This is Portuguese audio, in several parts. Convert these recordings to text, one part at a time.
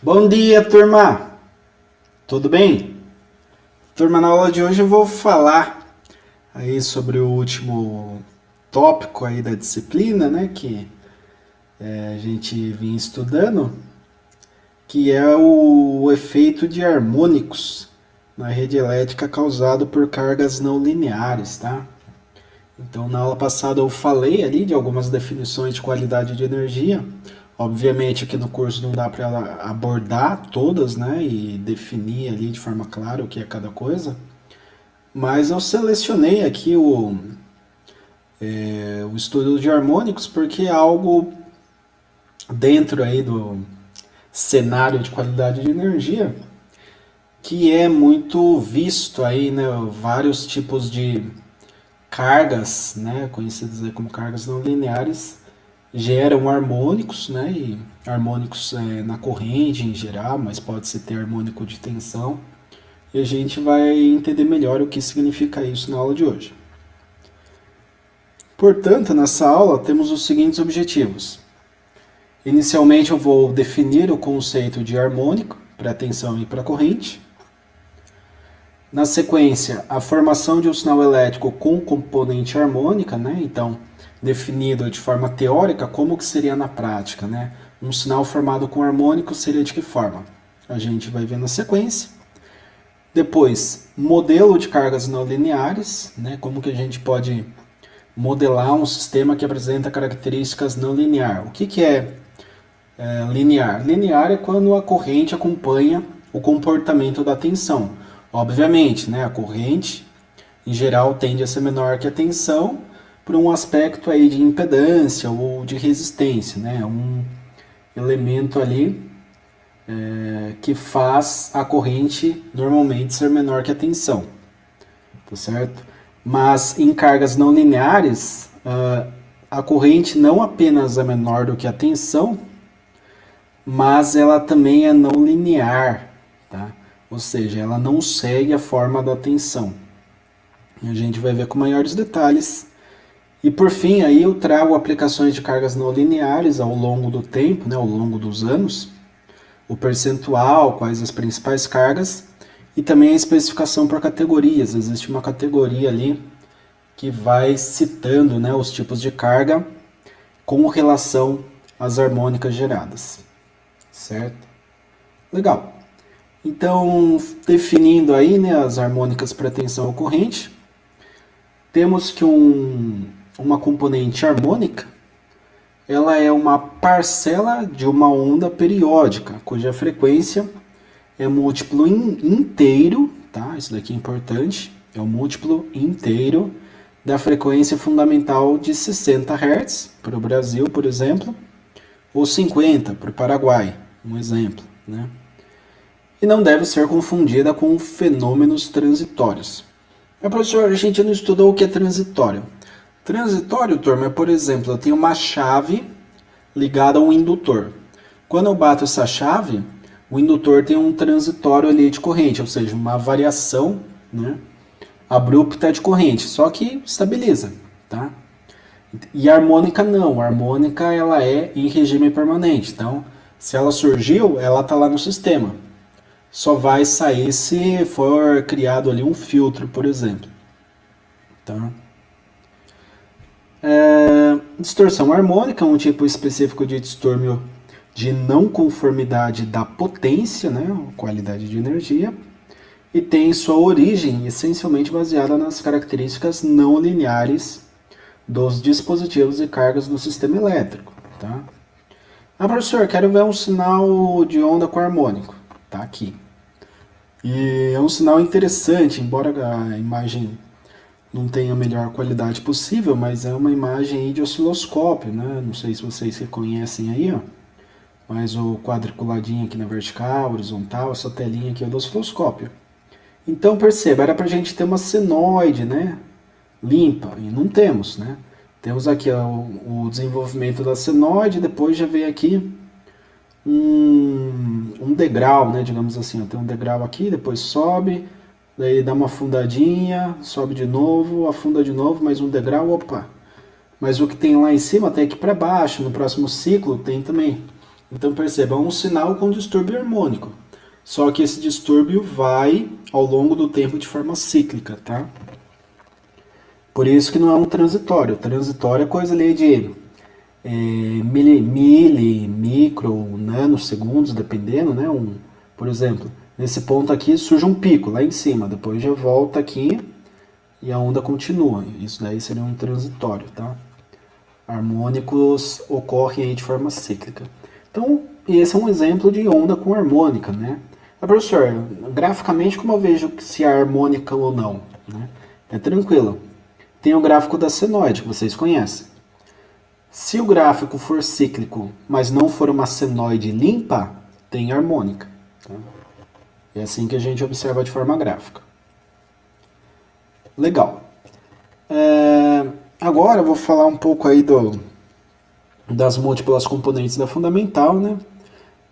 Bom dia, turma! Tudo bem? Turma, na aula de hoje eu vou falar aí sobre o último tópico aí da disciplina, né, que a gente vinha estudando, que é o efeito de harmônicos na rede elétrica causado por cargas não lineares, tá? Então, na aula passada eu falei ali de algumas definições de qualidade de energia. Obviamente aqui no curso não dá para abordar todas, né, e definir ali de forma clara o que é cada coisa, mas eu selecionei aqui o estudo de harmônicos porque é algo dentro aí do cenário de qualidade de energia que é muito visto aí, né, vários tipos de cargas, né, conhecidas aí como cargas não lineares, geram harmônicos, né, e harmônicos na corrente em geral, mas pode-se ter harmônico de tensão, e a gente vai entender melhor o que significa isso na aula de hoje. Portanto, nessa aula temos os seguintes objetivos. Inicialmente eu vou definir o conceito de harmônico para tensão e para corrente. Na sequência, a formação de um sinal elétrico com componente harmônica, né? Então, definido de forma teórica, como que seria na prática, né? Um sinal formado com harmônico seria de que forma? A gente vai ver na sequência. Depois, modelo de cargas não lineares, né? Como que a gente pode modelar um sistema que apresenta características não linear. O que é linear? Linear é quando a corrente acompanha o comportamento da tensão. Obviamente, né, a corrente, em geral, tende a ser menor que a tensão por um aspecto aí de impedância ou de resistência, né, um elemento ali que faz a corrente normalmente ser menor que a tensão, tá certo? Mas em cargas não lineares, a corrente não apenas é menor do que a tensão, mas ela também é não linear, tá? Ou seja, ela não segue a forma da tensão. A gente vai ver com maiores detalhes. E por fim, aí eu trago aplicações de cargas não lineares ao longo do tempo, né, ao longo dos anos, o percentual, quais as principais cargas, e também a especificação por categorias. Existe uma categoria ali que vai citando, né, os tipos de carga com relação às harmônicas geradas. Certo? Legal. Então, definindo aí, né, as harmônicas para tensão ocorrente, temos que uma componente harmônica, ela é uma parcela de uma onda periódica, cuja frequência é múltiplo inteiro, tá? Isso daqui é importante, é o múltiplo inteiro da frequência fundamental de 60 Hz para o Brasil, por exemplo, ou 50 para o Paraguai, um exemplo, né? E não deve ser confundida com fenômenos transitórios. Mas, professor, a gente não estudou o que é transitório. Transitório, turma, é, por exemplo, eu tenho uma chave ligada a um indutor. Quando eu bato essa chave, o indutor tem um transitório ali de corrente, ou seja, uma variação, né, abrupta de corrente, só que estabiliza, tá? E a harmônica não, a harmônica ela é em regime permanente, então se ela surgiu, ela está lá no sistema. Só vai sair se for criado ali um filtro, por exemplo. Tá? Distorção harmônica é um tipo específico de distúrbio de não conformidade da potência, né, qualidade de energia, e tem sua origem essencialmente baseada nas características não lineares dos dispositivos e cargas do sistema elétrico. Tá? Ah, professor, quero ver um sinal de onda com harmônico. Tá aqui. E é um sinal interessante, embora a imagem não tenha a melhor qualidade possível, mas é uma imagem aí de osciloscópio, né? Não sei se vocês reconhecem aí, ó. Mas o quadriculadinho aqui na vertical, horizontal, essa telinha aqui é do osciloscópio. Então perceba, era para a gente ter uma senoide, né? Limpa, e não temos, né? Temos aqui ó, o desenvolvimento da senoide, depois já vem aqui um degrau, né, digamos assim, ó, tem um degrau aqui, depois sobe, daí dá uma afundadinha, sobe de novo, afunda de novo, mais um degrau, opa. Mas o que tem lá em cima tem aqui para baixo, no próximo ciclo tem também Então perceba, é um sinal com distúrbio harmônico. Só que esse distúrbio vai ao longo do tempo de forma cíclica, tá? Por isso que não é um transitório. Transitório é coisa ali de micro, nanosegundos, dependendo, né? Por exemplo, nesse ponto aqui surge um pico lá em cima, depois já volta aqui e a onda continua. Isso daí seria um transitório, tá? Harmônicos ocorrem aí de forma cíclica. Então, esse é um exemplo de onda com harmônica, né? Professor, graficamente como eu vejo se é harmônica ou não? Né? É tranquilo. Tem o gráfico da senoide, que vocês conhecem. Se o gráfico for cíclico, mas não for uma senoide limpa, tem harmônica. Tá? É assim que a gente observa de forma gráfica. Legal. Agora eu vou falar um pouco aí das múltiplas componentes da fundamental, né?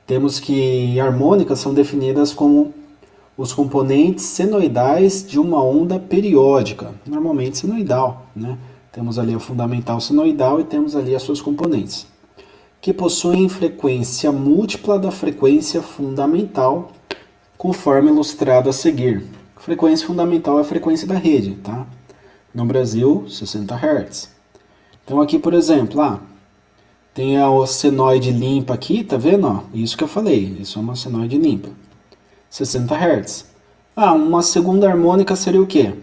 Temos que harmônicas são definidas como os componentes senoidais de uma onda periódica, normalmente senoidal, né? Temos ali a fundamental senoidal e temos ali as suas componentes, que possuem frequência múltipla da frequência fundamental, conforme ilustrado a seguir. Frequência fundamental é a frequência da rede, tá? No Brasil, 60 Hz. Então aqui, por exemplo, tem a senoide limpa aqui, tá vendo? Ó, isso que eu falei, isso é uma senoide limpa. 60 Hz. Uma segunda harmônica seria o quê?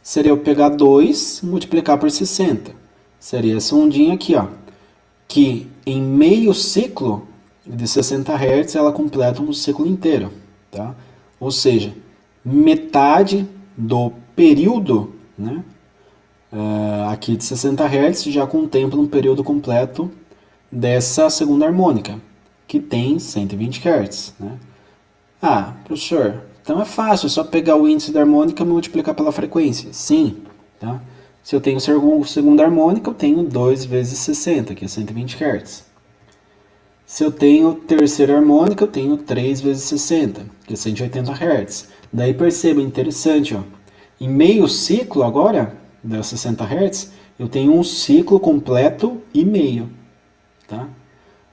Seria eu pegar 2 e multiplicar por 60. Seria essa ondinha aqui, ó, que em meio ciclo de 60 Hz ela completa um ciclo inteiro, tá? Ou seja, metade do período, né, aqui de 60 Hz já contempla um período completo dessa segunda harmônica, que tem 120 Hz, né? Professor, então é fácil, é só pegar o índice da harmônica e multiplicar pela frequência. Sim, tá? Se eu tenho segunda harmônica, eu tenho 2 vezes 60, que é 120 Hz. Se eu tenho terceira harmônica, eu tenho 3 vezes 60, que é 180 Hz. Daí perceba, interessante, ó, em meio ciclo agora, das 60 Hz, eu tenho um ciclo completo e meio, tá?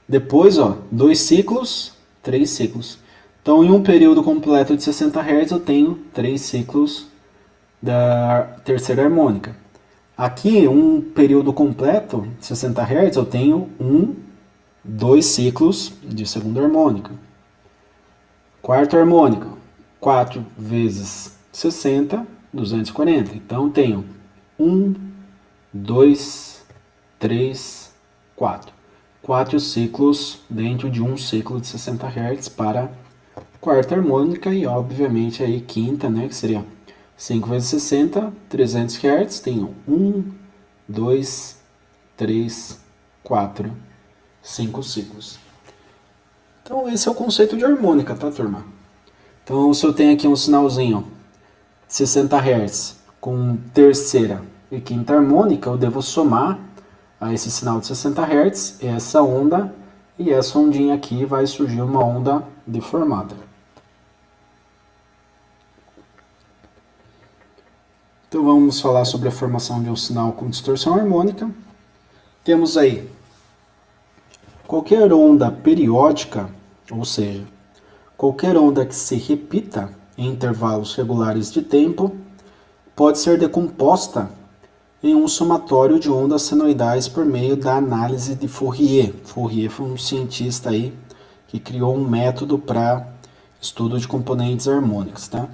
Depois, ó, 2 ciclos, 3 ciclos. Então, em um período completo de 60 Hz, eu tenho 3 ciclos da terceira harmônica. Aqui, um período completo de 60 Hz, eu tenho 2 ciclos de segunda harmônica. Quarta harmônica, 4 vezes 60, 240. Então, eu tenho 1, 2, 3, 4. 4 ciclos dentro de um ciclo de 60 Hz para quarta harmônica e, obviamente, aí quinta, né, que seria 5 vezes 60, 300 Hz. Tenho 1, 2, 3, 4, 5 ciclos. Então, esse é o conceito de harmônica, tá, turma? Então, se eu tenho aqui um sinalzinho 60 Hz com terceira e quinta harmônica, eu devo somar a esse sinal de 60 Hz essa onda, e essa ondinha aqui vai surgir uma onda deformada. Então vamos falar sobre a formação de um sinal com distorção harmônica. Temos aí qualquer onda periódica, ou seja, qualquer onda que se repita em intervalos regulares de tempo, pode ser decomposta em um somatório de ondas senoidais por meio da análise de Fourier. Fourier foi um cientista aí que criou um método para estudo de componentes harmônicos, tá?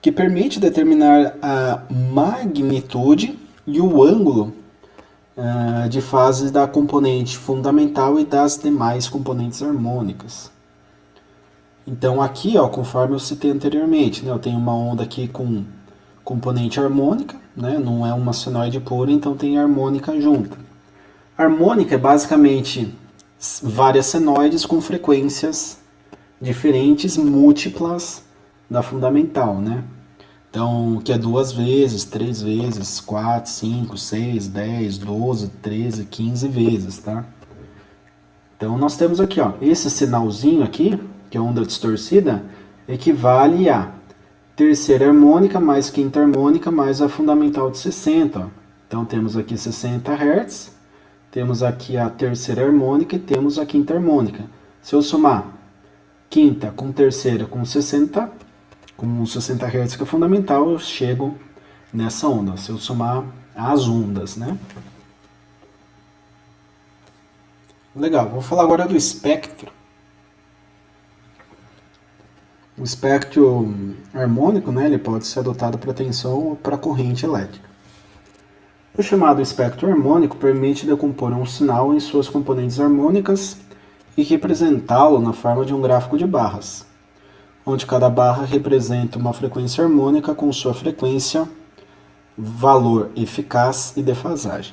Que permite determinar a magnitude e o ângulo de fase da componente fundamental e das demais componentes harmônicas. Então aqui, ó, conforme eu citei anteriormente, né, eu tenho uma onda aqui com componente harmônica, né, não é uma senoide pura, então tem harmônica junto. Harmônica é basicamente várias senoides com frequências diferentes, múltiplas da fundamental, né? Então, que é 2 vezes, 3 vezes, 4, 5, 6, 10, 12, 13, 15 vezes, tá? Então, nós temos aqui, ó, esse sinalzinho aqui, que é onda distorcida, equivale a terceira harmônica mais quinta harmônica mais a fundamental de 60. Ó. Então, temos aqui 60 Hz, temos aqui a terceira harmônica e temos a quinta harmônica. Se eu somar quinta com terceira com 60 Hz, que é fundamental, eu chego nessa onda. Se eu somar as ondas, né? Legal, vou falar agora do espectro. O espectro harmônico, né, ele pode ser adotado para tensão ou para corrente elétrica. O chamado espectro harmônico permite decompor um sinal em suas componentes harmônicas e representá-lo na forma de um gráfico de barras, onde cada barra representa uma frequência harmônica com sua frequência, valor eficaz e defasagem.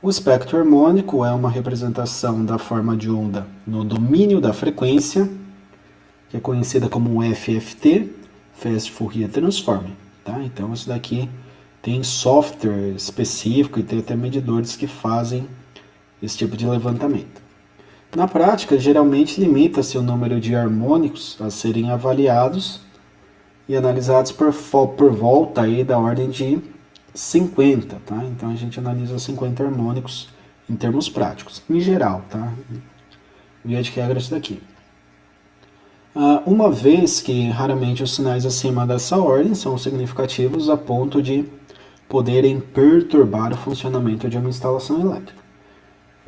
O espectro harmônico é uma representação da forma de onda no domínio da frequência, que é conhecida como FFT, Fast Fourier Transform. Tá? Então isso daqui tem software específico e tem até medidores que fazem esse tipo de levantamento. Na prática, geralmente limita-se o número de harmônicos a serem avaliados e analisados por volta aí da ordem de 50, tá? Então a gente analisa 50 harmônicos em termos práticos, em geral, tá? Via de regra isso daqui. Uma vez que raramente os sinais acima dessa ordem são significativos a ponto de poderem perturbar o funcionamento de uma instalação elétrica.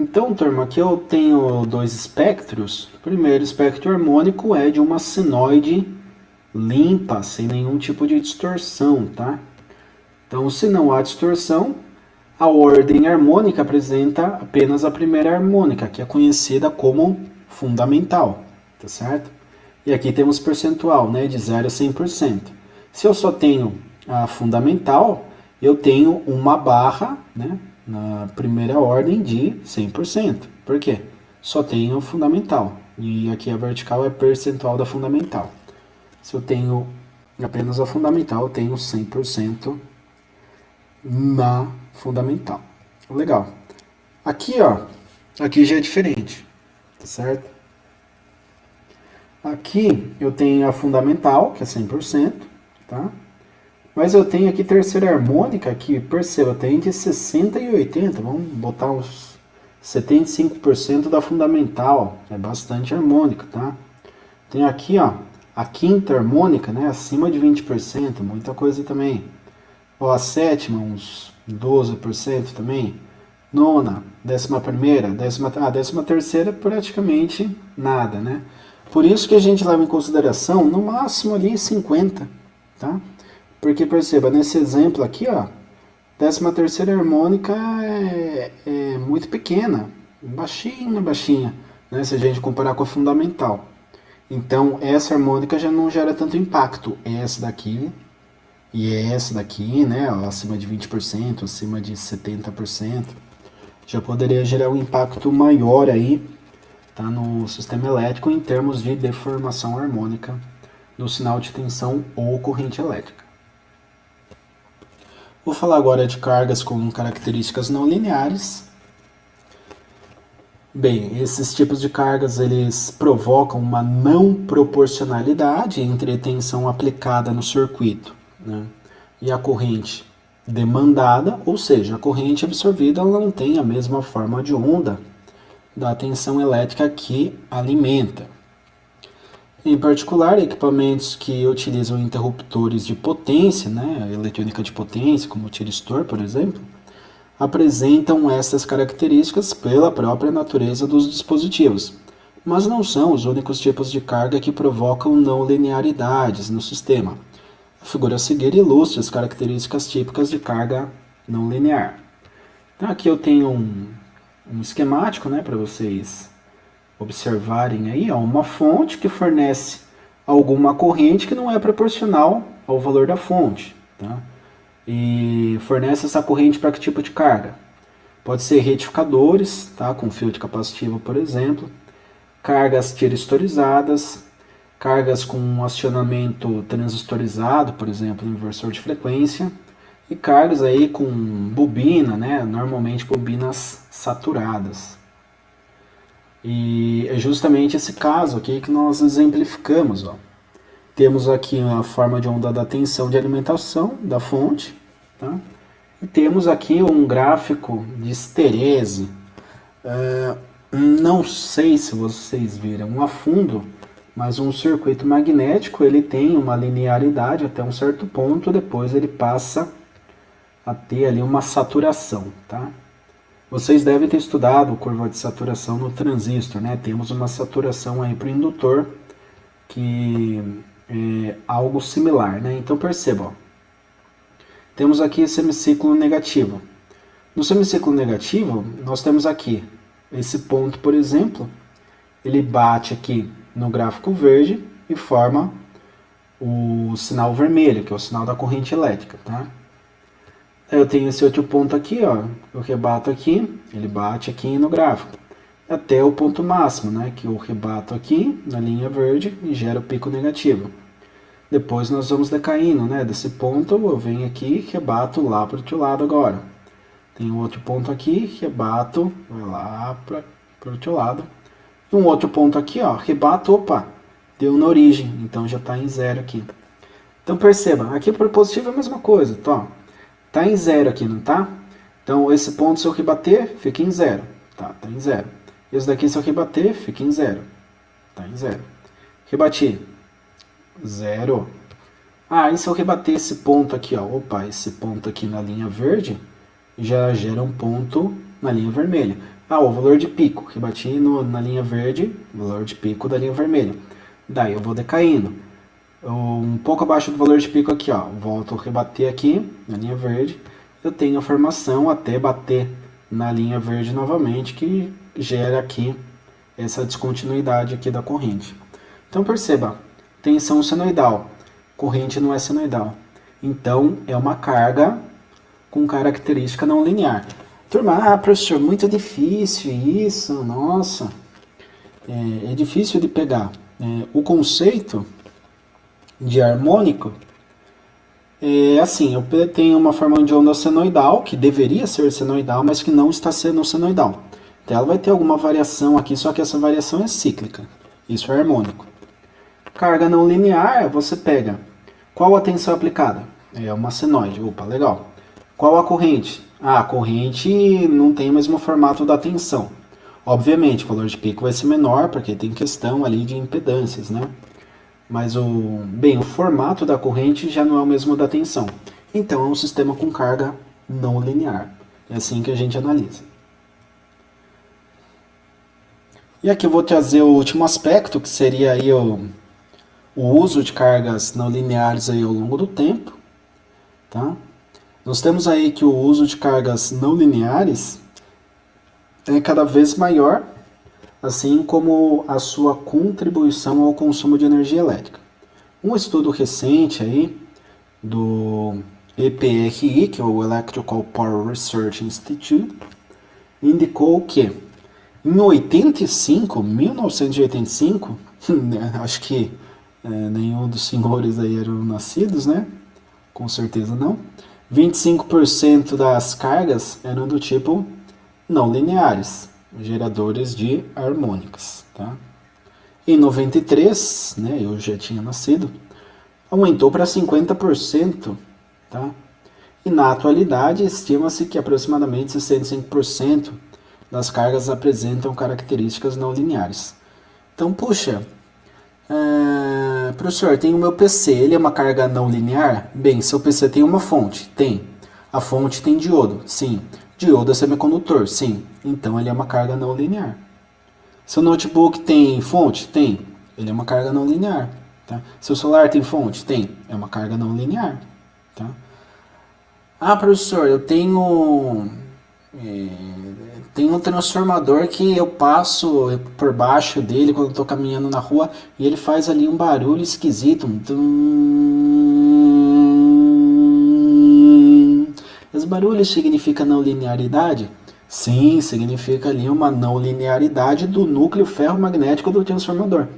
Então, turma, aqui eu tenho dois espectros. O primeiro espectro harmônico é de uma sinoide limpa, sem nenhum tipo de distorção, tá? Então, se não há distorção, a ordem harmônica apresenta apenas a primeira harmônica, que é conhecida como fundamental, tá certo? E aqui temos percentual, né, de 0 a 100%. Se eu só tenho a fundamental, eu tenho uma barra, né, na primeira ordem de 100%. Por quê? Só tenho fundamental. E aqui a vertical é percentual da fundamental. Se eu tenho apenas a fundamental, eu tenho 100% na fundamental. Legal. Aqui, ó, aqui já é diferente, tá certo? Aqui eu tenho a fundamental, que é 100%, tá? Mas eu tenho aqui terceira harmônica, que, perceba, tem entre 60 e 80, vamos botar uns 75% da fundamental, é bastante harmônica, tá? Tem aqui, ó, a quinta harmônica, né, acima de 20%, muita coisa também. Ó, a sétima, uns 12% também. Nona, 11ª, décima terceira praticamente nada, né? Por isso que a gente leva em consideração, no máximo ali 50, tá? Porque perceba, nesse exemplo aqui, ó, 13ª harmônica é muito pequena, baixinha, né? Se a gente comparar com a fundamental. Então, essa harmônica já não gera tanto impacto. Essa daqui e essa daqui, né, ó, acima de 20%, acima de 70%, já poderia gerar um impacto maior aí, tá, no sistema elétrico em termos de deformação harmônica do sinal de tensão ou corrente elétrica. Vou falar agora de cargas com características não lineares. Bem, esses tipos de cargas eles provocam uma não proporcionalidade entre a tensão aplicada no circuito, né, e a corrente demandada, ou seja, a corrente absorvida ela não tem a mesma forma de onda da tensão elétrica que alimenta. Em particular, equipamentos que utilizam interruptores de potência, né, eletrônica de potência, como o tiristor, por exemplo, apresentam essas características pela própria natureza dos dispositivos, mas não são os únicos tipos de carga que provocam não linearidades no sistema. A figura a seguir ilustra as características típicas de carga não linear. Então, aqui eu tenho um esquemático, né, para vocês observarem aí, ó, uma fonte que fornece alguma corrente que não é proporcional ao valor da fonte, tá? E fornece essa corrente para que tipo de carga? Pode ser retificadores, tá, com fio de capacitiva, por exemplo, cargas tiristorizadas, cargas com acionamento transistorizado, por exemplo, inversor de frequência, e cargas aí com bobina, né, normalmente bobinas saturadas. E é justamente esse caso aqui que nós exemplificamos, ó. Temos aqui a forma de onda da tensão de alimentação da fonte, tá? E temos aqui um gráfico de esterese. Não sei se vocês viram a fundo, mas um circuito magnético ele tem uma linearidade até um certo ponto, depois ele passa a ter ali uma saturação, tá? Vocês devem ter estudado curva de saturação no transistor, né? Temos uma saturação aí para o indutor que é algo similar, né? Então perceba, ó, temos aqui semiciclo negativo. No semiciclo negativo, nós temos aqui esse ponto, por exemplo, ele bate aqui no gráfico verde e forma o sinal vermelho, que é o sinal da corrente elétrica, tá? Eu tenho esse outro ponto aqui, ó, eu rebato aqui, ele bate aqui no gráfico, até o ponto máximo, né, que eu rebato aqui na linha verde e gera o pico negativo. Depois nós vamos decaindo, né, desse ponto eu venho aqui e rebato lá para o outro lado agora. Tem um outro ponto aqui, rebato, vai lá para o outro lado. E um outro ponto aqui, ó, rebato, opa, deu na origem, então já está em zero aqui. Então perceba, aqui para o positivo é a mesma coisa, tá? Tá em zero aqui, não tá? Então esse ponto se eu rebater, fica em zero, tá em zero. Esse daqui se eu rebater, fica em zero, tá em zero. Rebati, zero. Ah, e se eu rebater esse ponto aqui, ó, opa, esse ponto aqui na linha verde, já gera um ponto na linha vermelha. Ah, o valor de pico, rebati na linha verde, valor de pico da linha vermelha. Daí eu vou decaindo. Um pouco abaixo do valor de pico aqui, ó, volto a rebater aqui na linha verde, eu tenho a formação até bater na linha verde novamente, que gera aqui essa descontinuidade aqui da corrente. Então perceba, tensão senoidal, corrente não é senoidal. Então é uma carga com característica não linear. Turma, professor, muito difícil isso, nossa, é difícil de pegar. O conceito de harmônico é assim, eu tenho uma forma de onda senoidal, que deveria ser senoidal, mas que não está sendo senoidal. Então ela vai ter alguma variação aqui, só que essa variação é cíclica. Isso é harmônico. Carga não linear, você pega qual a tensão aplicada? É uma senoide, opa, legal. Qual a corrente? Ah, a corrente não tem o mesmo formato da tensão. Obviamente, o valor de pico vai ser menor, porque tem questão ali de impedâncias, né? Mas o formato da corrente já não é o mesmo da tensão. Então é um sistema com carga não linear. É assim que a gente analisa. E aqui eu vou trazer o último aspecto, que seria aí o uso de cargas não lineares aí ao longo do tempo. Tá? Nós temos aí que o uso de cargas não lineares é cada vez maior, assim como a sua contribuição ao consumo de energia elétrica. Um estudo recente aí do EPRI, que é o Electrical Power Research Institute, indicou que em 1985, acho que nenhum dos senhores aí eram nascidos, né? Com certeza não. 25% das cargas eram do tipo não lineares, geradores de harmônicas, tá? Em 93, né, eu já tinha nascido, aumentou para 50%, tá? E na atualidade estima-se que aproximadamente 65% das cargas apresentam características não lineares. Então, puxa, professor, tem o meu PC, ele é uma carga não linear? Bem, seu PC tem uma fonte? Tem. A fonte tem diodo? Sim. Diodo é semicondutor? Sim. Então ele é uma carga não linear. Seu notebook tem fonte? Tem. Ele é uma carga não linear. Tá? Seu celular tem fonte? Tem. É uma carga não linear. Tá? Ah, professor, eu tenho um transformador que eu passo por baixo dele quando eu estou caminhando na rua e ele faz ali um barulho esquisito. Esse barulho significa não linearidade? Sim, significa ali uma não linearidade do núcleo ferromagnético do transformador.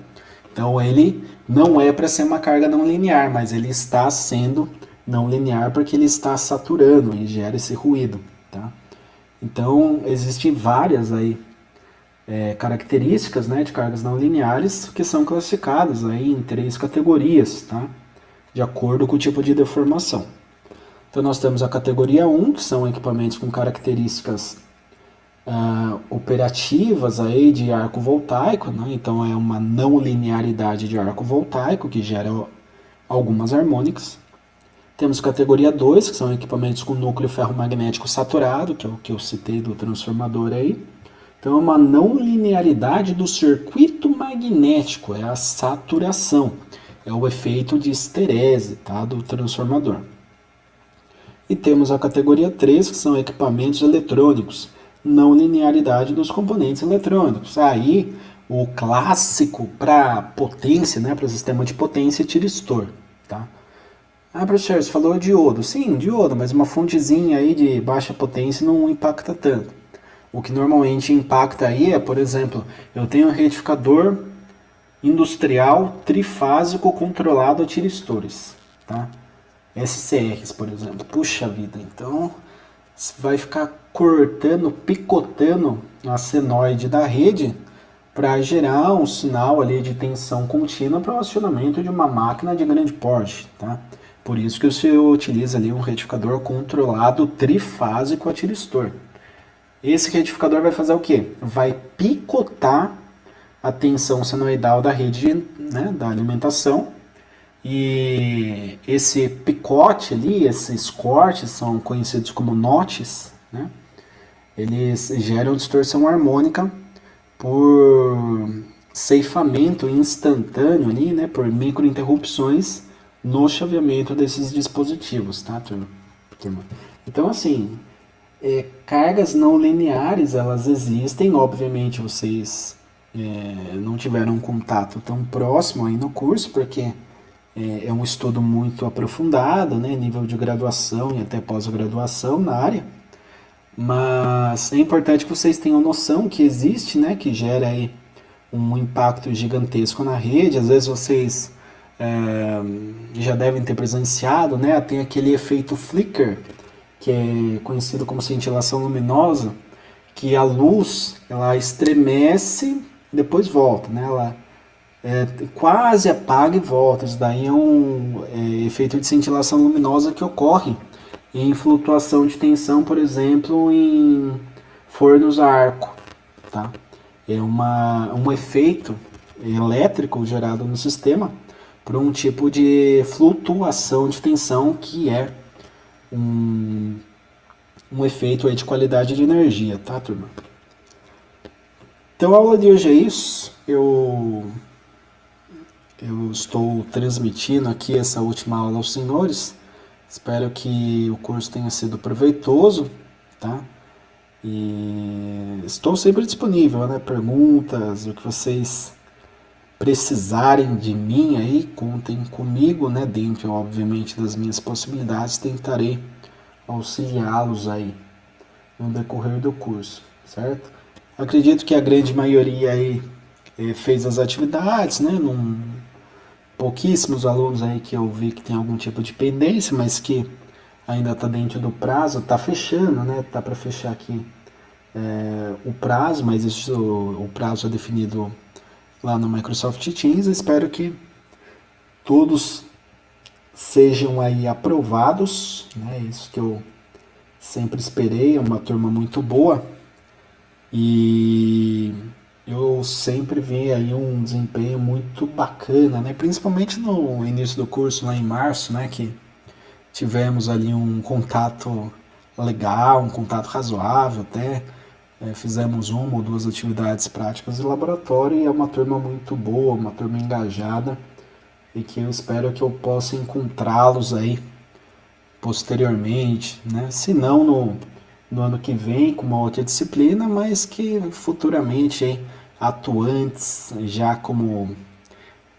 Então ele não é para ser uma carga não linear, mas ele está sendo não linear porque ele está saturando e gera esse ruído, tá? Então existem várias aí características, né, de cargas não lineares que são classificadas aí em 3 categorias, tá? De acordo com o tipo de deformação. Então nós temos a categoria 1, que são equipamentos com características operativas aí de arco voltaico, né? Então é uma não linearidade de arco voltaico que gera algumas harmônicas. Temos categoria 2, que são equipamentos com núcleo ferromagnético saturado, que é o que eu citei do transformador aí. Então é uma não linearidade do circuito magnético, é a saturação, é o efeito de esterese, tá, do transformador. E temos a categoria 3, que são equipamentos eletrônicos, não linearidade dos componentes eletrônicos. Aí o clássico para potência, né, para o sistema de potência, tiristor, tá? Ah, professor, você falou diodo. Sim, diodo, mas uma fontezinha aí de baixa potência não impacta tanto. O que normalmente impacta aí é, por exemplo, eu tenho um retificador industrial trifásico controlado a tiristores, tá? SCRs, por exemplo. Puxa vida, então você vai ficar cortando, picotando a senoide da rede para gerar um sinal ali de tensão contínua para o acionamento de uma máquina de grande porte, tá? Por isso que você utiliza ali um retificador controlado trifásico a tiristor. Esse retificador vai fazer o quê? Vai picotar a tensão senoidal da rede, né, da alimentação. E esse picote ali, esses cortes são conhecidos como notches, né? Eles geram distorção harmônica por ceifamento instantâneo ali, né, por microinterrupções no chaveamento desses dispositivos, tá, turma? Então, assim, cargas não lineares, elas existem, obviamente vocês não tiveram um contato tão próximo aí no curso, porque é um estudo muito aprofundado, né, nível de graduação e até pós-graduação na área, mas é importante que vocês tenham noção que existe, né, que gera aí um impacto gigantesco na rede. Às vezes vocês já devem ter presenciado, né, tem aquele efeito flicker, que é conhecido como cintilação luminosa, que a luz ela estremece e depois volta, né, ela quase apaga e volta. Isso daí é um efeito de cintilação luminosa que ocorre em flutuação de tensão, por exemplo, em fornos a arco, tá? É um efeito elétrico gerado no sistema por um tipo de flutuação de tensão que é um efeito aí de qualidade de energia, tá, turma? Então a aula de hoje é isso. Eu estou transmitindo aqui essa última aula aos senhores. Espero que o curso tenha sido proveitoso, tá? E estou sempre disponível, né? Perguntas, o que vocês precisarem de mim aí, contem comigo, né? Dentro, obviamente, das minhas possibilidades, tentarei auxiliá-los aí no decorrer do curso, certo? Acredito que a grande maioria aí fez as atividades, né? Pouquíssimos alunos aí que eu vi que tem algum tipo de pendência, mas que ainda está dentro do prazo, está fechando, né? Tá para fechar aqui o prazo, mas o prazo é definido lá no Microsoft Teams. Eu espero que todos sejam aí aprovados, né? Isso que eu sempre esperei, é uma turma muito boa e eu sempre vi aí um desempenho muito bacana, né? Principalmente no início do curso, lá em março, né? Que tivemos ali um contato legal, um contato razoável até. Fizemos uma ou duas atividades práticas de laboratório e é uma turma muito boa, uma turma engajada e que eu espero que eu possa encontrá-los aí posteriormente, né? Se não no ano que vem com uma outra disciplina, mas que futuramente aí, atuantes já como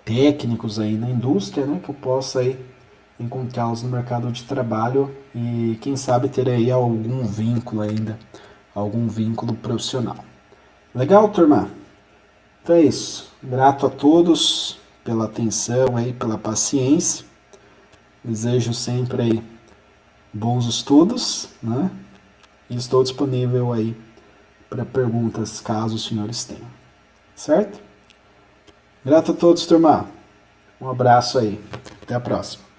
técnicos aí na indústria, né, que eu possa aí encontrá-los no mercado de trabalho e quem sabe ter aí algum vínculo ainda, algum vínculo profissional. Legal, turma? Então é isso. Grato a todos pela atenção aí, pela paciência. Desejo sempre aí bons estudos, né? E estou disponível aí para perguntas caso os senhores tenham. Certo? Grato a todos, turma. Um abraço aí. Até a próxima.